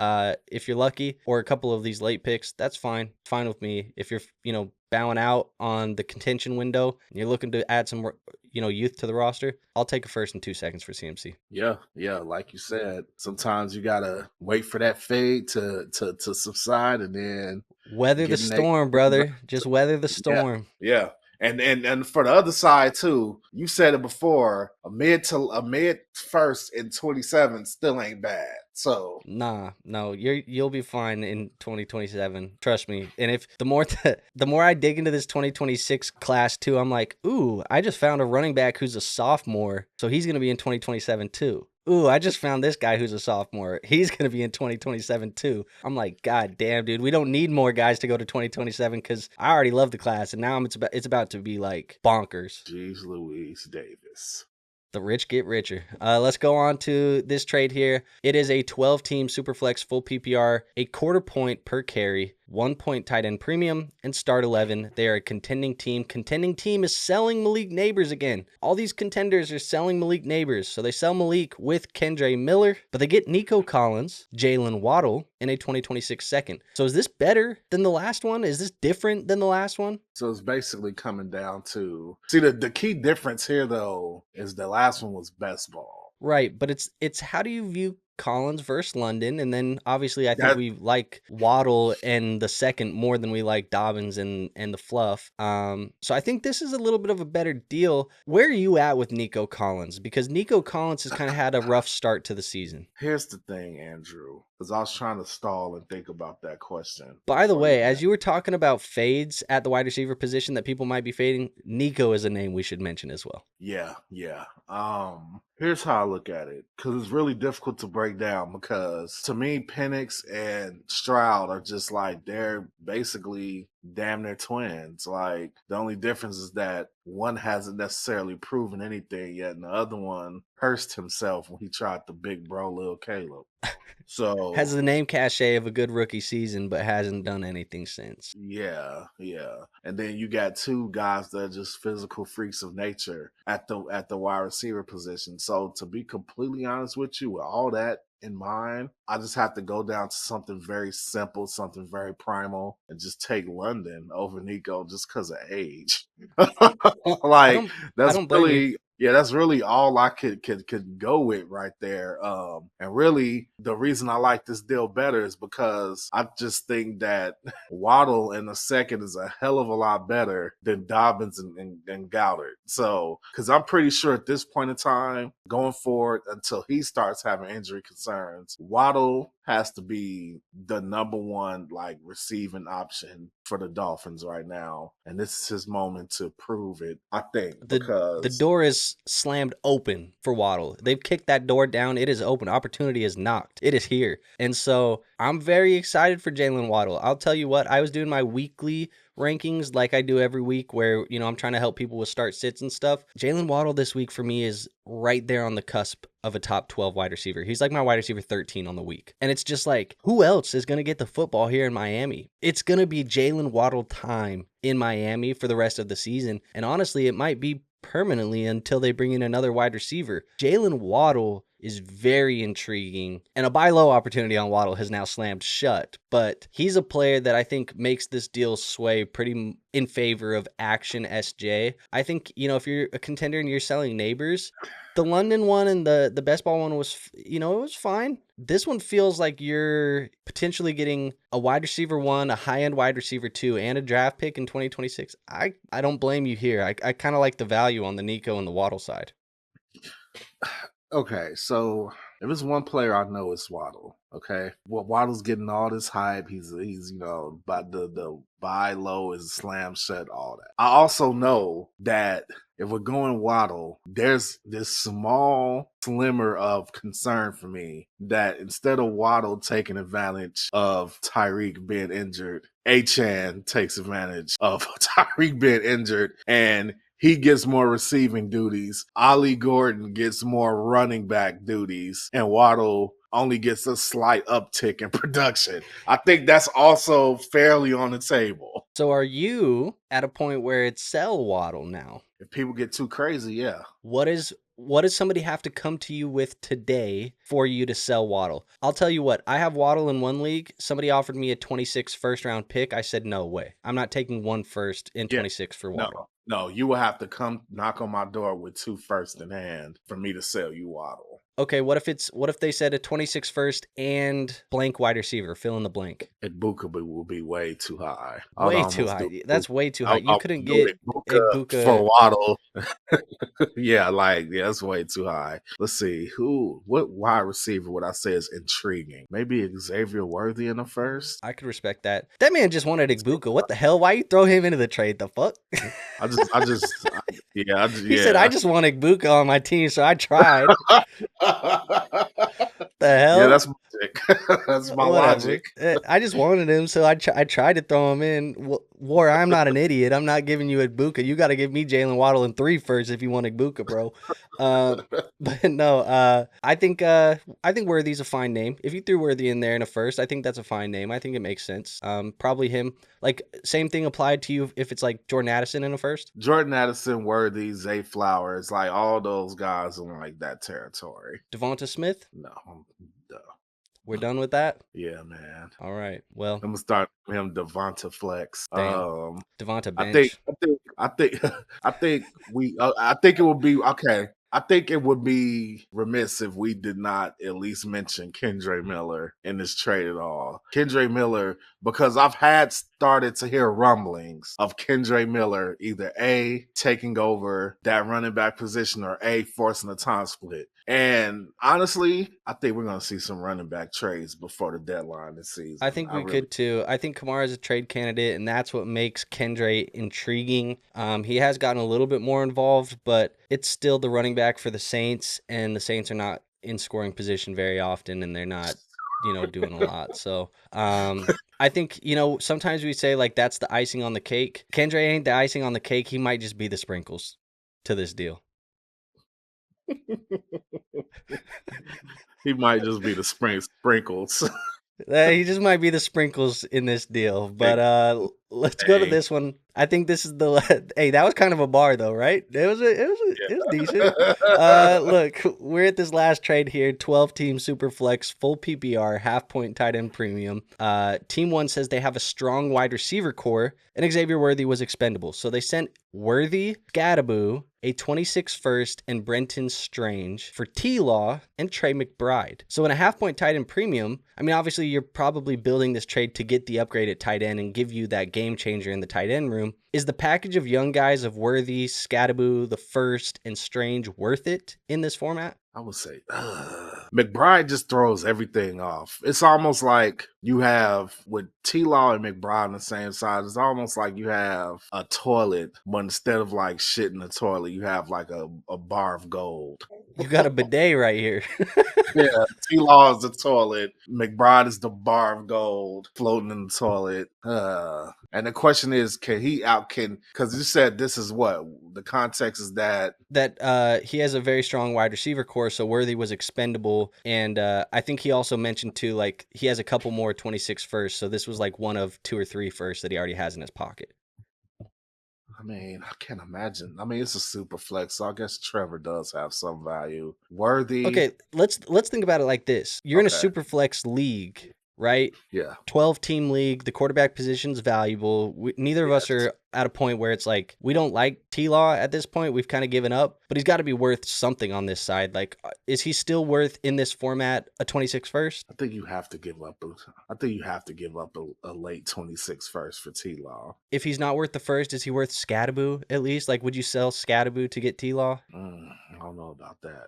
if you're lucky, or a couple of these late picks, that's fine. Fine with me. If you're, bowing out on the contention window and you're looking to add some youth to the roster, I'll take a first in 2 seconds for CMC. Yeah, like you said, sometimes you gotta wait for that fade to subside and then weather the storm, brother. Just weather the storm. Yeah. And for the other side too, you said it before, a mid first in 27 still ain't bad. So no, you'll be fine in 2027. Trust me. And if the more I dig into this 2026 class too, I'm like, ooh, I just found a running back who's a sophomore, so he's gonna be in 2027 too. ooh, I just found this guy who's a sophomore. He's going to be in 2027 too. I'm like, God damn, dude, we don't need more guys to go to 2027 because I already love the class, and now it's about to be like bonkers. Jeez Louise Davis. The rich get richer. Let's go on to this trade here. It is a 12-team Superflex full PPR, a quarter point per carry, 1 point tight end premium, and start 11. They are a contending team. Contending team is selling Malik Nabers again. All these contenders are selling Malik Nabers. So they sell Malik with Kendre Miller, but they get Nico Collins, Jaylen Waddle, and a 2026 second. So is this better than the last one? Is this different than the last one? So it's basically coming down to, see, the key difference here, though, is the last one was best ball. Right, but it's how do you view Collins versus London, and then obviously I think we like Waddle and the second more than we like Dobbins and the fluff. So I think this is a little bit of a better deal. Where are you at with Nico Collins? Because Nico Collins has kind of had a rough start to the season. Here's the thing, Andrew, because I was trying to stall and think about that question. By the way, as you were talking about fades at the wide receiver position that people might be fading, Nico is a name we should mention as well. Yeah. Here's how I look at it, because it's really difficult to break down, because to me, Penix and Stroud are just like, they're basically damn near twins. Like, the only difference is that one hasn't necessarily proven anything yet, and the other one cursed himself when he tried the big bro, Lil Caleb. So has the name cachet of a good rookie season, but hasn't done anything since. Yeah. And then you got two guys that are just physical freaks of nature at the wide receiver position. So to be completely honest with you, with all that in mind, I just have to go down to something very simple, something very primal, and just take London over Nico just because of age. Like, that's really. Yeah, that's really all I could go with right there. And really, the reason I like this deal better is because I just think that Waddle in the second is a hell of a lot better than Dobbins and Goddard. So, because I'm pretty sure at this point in time, going forward until he starts having injury concerns, Waddle has to be the number one like receiving option for the Dolphins right now, and this is his moment to prove it. I think because the door is slammed open for Waddle. They've kicked that door down. It is open. Opportunity is knocked. It is here, and so I'm very excited for Jaylen Waddle. I'll tell you what, I was doing my weekly rankings like I do every week where, I'm trying to help people with start sits and stuff. Jaylen Waddle this week for me is right there on the cusp of a top 12 wide receiver. He's like my wide receiver 13 on the week. And it's just like, who else is going to get the football here in Miami? It's going to be Jaylen Waddle time in Miami for the rest of the season. And honestly, it might be permanently until they bring in another wide receiver. Jaylen Waddle is very intriguing, and a buy low opportunity on Waddle has now slammed shut, but he's a player that I think makes this deal sway pretty in favor of action SJ. I think, if you're a contender and you're selling Nabers, the London one and the best ball one was, it was fine. This one feels like you're potentially getting a wide receiver 1, a high-end wide receiver 2, and a draft pick in 2026. I don't blame you here. I kind of like the value on the Nico and the Waddle side. Okay, so if it's one player I know, it's Waddle. Okay, well, Waddle's getting all this hype. He's but the buy low is slam shut, all that. I also know that if we're going Waddle, there's this small slimmer of concern for me that instead of Waddle taking advantage of Tyreek being injured, Achane takes advantage of Tyreek being injured, and he gets more receiving duties. Ollie Gordon gets more running back duties, and Waddle only gets a slight uptick in production. I think that's also fairly on the table. So are you at a point where it's sell Waddle now? If people get too crazy, yeah. What does somebody have to come to you with today for you to sell Waddle? I'll tell you what, I have Waddle in one league. Somebody offered me a 26 first round pick. I said, no way. I'm not taking 1 first in 26 for Waddle. No, you will have to come knock on my door with 2 first in hand for me to sell you Waddle. Okay, what if they said a 26 first and blank wide receiver, fill in the blank? Ibuka will be way too high. Way too high. That's way too high. You couldn't get Ibuka for Waddle Yeah, that's way too high. Let's see what wide receiver would I say is intriguing? Maybe Xavier Worthy in the first. I could respect that. That man just wanted Igbuka. What the hell? Why you throw him into the trade? The fuck? He said, I Yeah. just want Igbuka on my team, so I tried. The Yeah, hell? that's magic. That's my Whatever. logic. I just wanted him, so I tried to throw him in. War, I'm not an idiot. I'm not giving you Igbuka. You got to give me Jaylen Waddle in 3 first if you want Igbuka, bro. But no, I think Worthy's a fine name. If you threw Worthy in there in a first, I think that's a fine name. I think it makes sense. Probably him. Like, same thing applied to you if it's like Jordan Addison in a first. Jordan Addison, Worthy, Zay Flowers, like all those guys in like that territory. Devonta Smith? No. We're done with that? Yeah, man. All right. Well, I'm gonna start him Devonta Flex. damn. Devonta I bench. think it would be okay. I think it would be remiss if we did not at least mention Kendre Miller in this trade at all. Kendre Miller, because I've had started to hear rumblings of Kendre Miller either A, taking over that running back position, or A, forcing a time split. And honestly, I think we're going to see some running back trades before the deadline this season. I think we could too. I think Kamara is a trade candidate, and that's what makes Kendre intriguing. He has gotten a little bit more involved, but it's still the running back for the Saints, and the Saints are not in scoring position very often, and they're not, doing a lot. So I think, sometimes we say like that's the icing on the cake. Kendre ain't the icing on the cake. He might just be the sprinkles to this deal. He might just be the sprinkles. He just might be the sprinkles in this deal. But let's go to this one. I think this is hey, that was kind of a bar though, right? It was decent. Look, we're at this last trade here, 12-team super flex, full PPR, half-point tight end premium. Team 1 says they have a strong wide receiver core, and Xavier Worthy was expendable. So they sent Worthy, Skattebo, a 26 first, and Brenton Strange for T-Law and Trey McBride. So in a half-point tight end premium, I mean, obviously you're probably building this trade to get the upgrade at tight end and give you that game changer in the tight end room. Is the package of young guys of Worthy, Skattebo, the first, and Strange worth it in this format? I would say McBride just throws everything off. It's almost like you have, with T-Law and McBride on the same side, it's almost like you have a toilet, but instead of like shit in the toilet, you have like a bar of gold. You got a bidet right here. Yeah, T-Law is the toilet. McBride is the bar of gold floating in the toilet. And the question is, because you said this is what the context is that he has a very strong wide receiver core, so Worthy was expendable. And I think he also mentioned too, like he has a couple more 26 firsts, so this was like one of 2 or 3 firsts that he already has in his pocket. I mean, I can't imagine. I mean, it's a super flex, so I guess Trevor does have some value. Worthy. Okay, let's think about it like this. You're in a super flex league, right? Yeah. 12-team league. The quarterback position's valuable. Neither of us are at a point where it's like we don't like T-Law at this point. We've kind of given up, but he's got to be worth something on this side. Like, is he still worth in this format a 26 first? I think you have to give up. A late 26 first for T-Law. If he's not worth the first, is he worth Skattebo at least? Like, would you sell Skattebo to get T-Law? I don't know about that.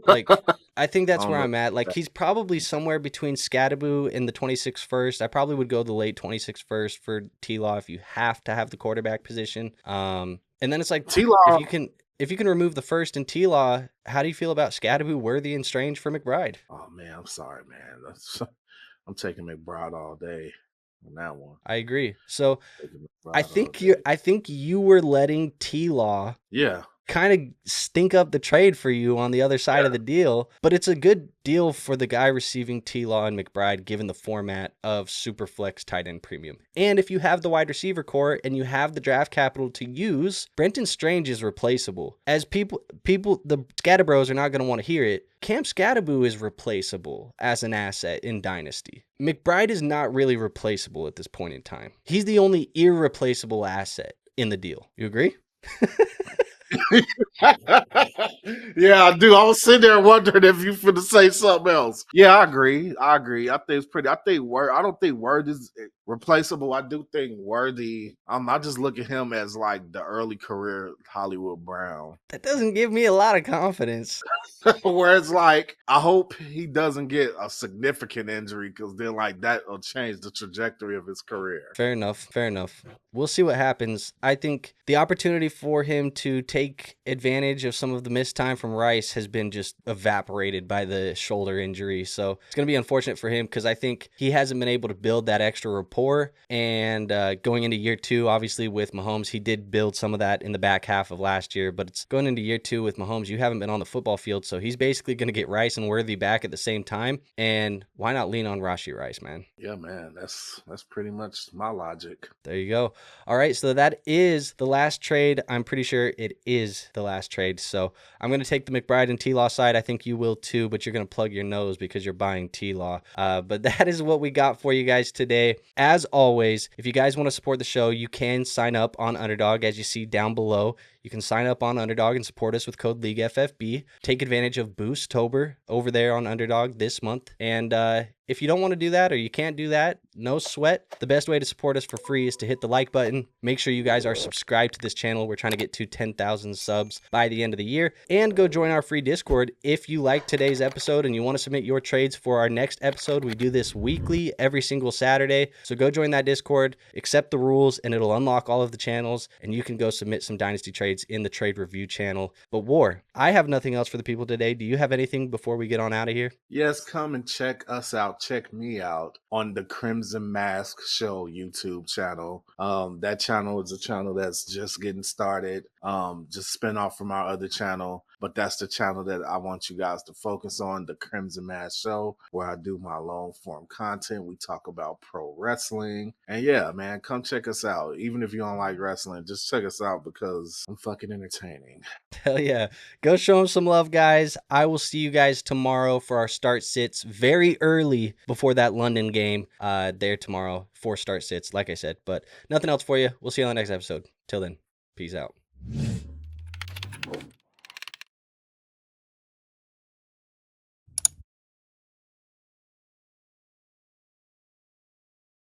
Like, I think that's where I'm at. Like, he's probably somewhere between Skattebo and the 26 first. I probably would go the late 26 first for T-Law if you have to have the quarterback position. And then it's like T-Law, if you can remove the first in T-Law, how do you feel about Skattebo, Worthy, and Strange for McBride? Oh man, I'm sorry, man. I'm taking McBride all day on that one. I agree. So I think you were letting T-Law kind of stink up the trade for you on the other side of the deal, but it's a good deal for the guy receiving T-Law and McBride given the format of Superflex tight end premium. And if you have the wide receiver core and you have the draft capital to use, Brenton Strange is replaceable. As people the Skattabros are not going to want to hear it. Cam Skattebo is replaceable as an asset in Dynasty. McBride is not really replaceable at this point in time. He's the only irreplaceable asset in the deal. You agree? Yeah, I do. I was sitting there wondering if you finna say something else. Yeah, I agree. I think it's pretty. I think Word. I don't think Word is replaceable. I do think Worthy. I just look at him as like the early career Hollywood Brown. That doesn't give me a lot of confidence. Where it's like, I hope he doesn't get a significant injury because then like that will change the trajectory of his career. Fair enough. Fair enough. We'll see what happens. I think the opportunity for him to take advantage of some of the missed time from Rice has been just evaporated by the shoulder injury. So it's going to be unfortunate for him because I think he hasn't been able to build that extra rapport. And going into year two, obviously with Mahomes, he did build some of that in the back half of last year. But it's going into year two with Mahomes, you haven't been on the football field. So he's basically going to get Rice and Worthy back at the same time. And why not lean on Rashee Rice, man? Yeah, man. That's pretty much my logic. There you go. All right, so that is the last trade. I'm pretty sure it is the last trade. So I'm going to take the McBride and T-Law side. I think you will too, but you're going to plug your nose because you're buying T-Law. But that is what we got for you guys today. As always, if you guys want to support the show, you can sign up on Underdog, as you see down below. You can sign up on Underdog and support us with code LeagueFFB. Take advantage of Boosttober over there on Underdog this month. And if you don't want to do that or you can't do that, no sweat. The best way to support us for free is to hit the like button. Make sure you guys are subscribed to this channel. We're trying to get to 10,000 subs by the end of the year. And go join our free Discord if you like today's episode and you want to submit your trades for our next episode. We do this weekly, every single Saturday. So go join that Discord, accept the rules, and it'll unlock all of the channels. And you can go submit some Dynasty trades in the trade review channel. But War, I have nothing else for the people today. Do you have anything before we get on out of here? Yes, come and check us out. Check me out on the Crimson Mask Show YouTube channel. That channel is a channel that's just getting started. Just spin off from our other channel. But that's the channel that I want you guys to focus on, the Crimson Mask Show, where I do my long form content. We talk about pro wrestling. And yeah, man, come check us out. Even if you don't like wrestling, just check us out because I'm fucking entertaining. Hell yeah. Go show them some love, guys. I will see you guys tomorrow for our start sits very early before that London game there tomorrow for start sits, like I said. But nothing else for you. We'll see you on the next episode. Till then, peace out.